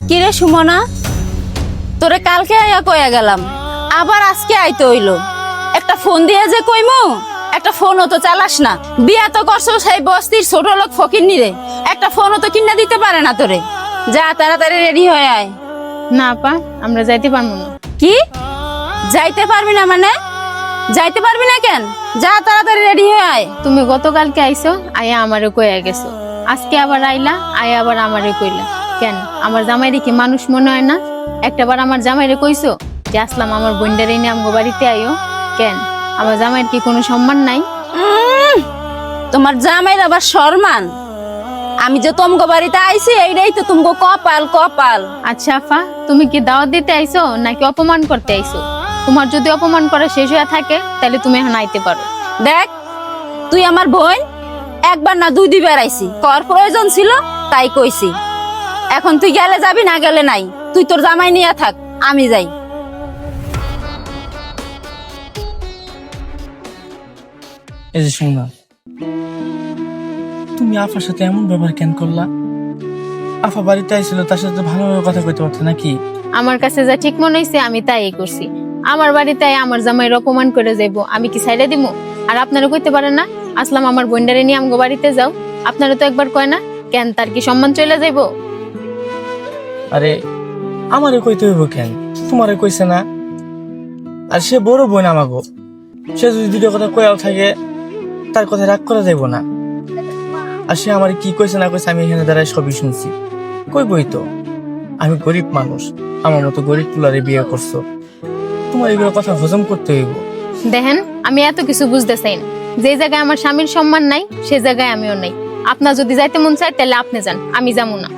কিরে সুমনা, তোরে কালকে আইয়া কইয়া গেলাম, আবার আজকে আইতে হইলো। একটা ফোন দিয়ে যে কইমু, একটা ফোনও তো চালাস না। বিয়া তো করছো সেই বস্তির ছোট লোক ফকির নিরে, একটা ফোনও তো কিনা দিতে পারে না তোরে। যা তাড়াতাড়ি রেডি হয়ে আয়। না আপা, আমরা যাইতে পারবো না। কি যাইতে পারবি না মানে? যাইতে পারবি না কেন? যা তাড়াতাড়ি রেডি হয়ে আয়। তুমি গতকালকে আইছো, আয়া আমারে কইয়া গেছো, আজকে আবার আইলা, আয়া আবার আমারে কইলা। কেন আমার জামাইরে কি মানুষ মনে হয় না? একটাবার আমার জামাইরে কইছো যে আসলাম আমার বোনডারে নিয়ে আমগো বাড়িতে আইও। কেন আমার জামাইয়ের কি কোনো সম্মান নাই? তোমার জামাইর আবার সম্মান? আমি যে তোমগো বাড়িতে আইছি এইটাই তো তুমগো কপাল কপাল। আচ্ছা আফা, তুমি কি দাওয়াত দিতে আইছো নাকি অপমান করতে আইছো? তোমার যদি অপমান করা শেষ হয়ে থাকে তাহলে তুমি এখন আইতে পারো। দেখ, তুই আমার বোন, একবার না দুই দুইবার আইছি, কর প্রয়োজন ছিল তাই কইছি। এখন তুই গেলে যাবি, না গেলে নাই। তুই তোর জামাই নিয়ে থাক, আমি যাই। এই যে শোনা, তুমি আফার সাথে এমন ব্যবহার কেন করলা? আফা বাড়িতে আইছিল, তার সাথে ভালোভাবে কথা কইতে পারতে নাকি? আমার কাছে যা ঠিক মনে হইছে আমি তাই করছি। আমার বাড়িতে আইয়া আমার জামাইয়ের অপমান করে যাইবো, আমি কি ছাইড়া দিমু? আর আপনারা কইতে পারেন না আসলাম আমার বোনডারে নিয়ে আমগো বাড়িতে যাও? আপনারা তো একবার কয় না? কেন তার কি সম্মান চলে যাইবো? আরে আমারে কইতে হইব কেন? তোমারে কইছে না? আর সে বড় বোন আমাগো, সে যদি দুটো কথা কয়াও থাকে তার কথা রাগ করা যাইব না। আর সে আমার কি কইছে না কইছে আমি এখানে দাঁড়ায় সবই শুনছি। কইবই তো, আমি গরিব মানুষ, আমার মতো গরিব তুলারে বিয়ে করছো, তোমার এগুলো কথা হজম করতে হইব। দেখেন, আমি এত কিছু বুঝতে চাই না। যে জায়গায় আমার স্বামীর সম্মান নাই সে জায়গায় আমিও নাই। আপনার যদি যাইতে মন চায় তাহলে আপনি যান, আমি যাবো না।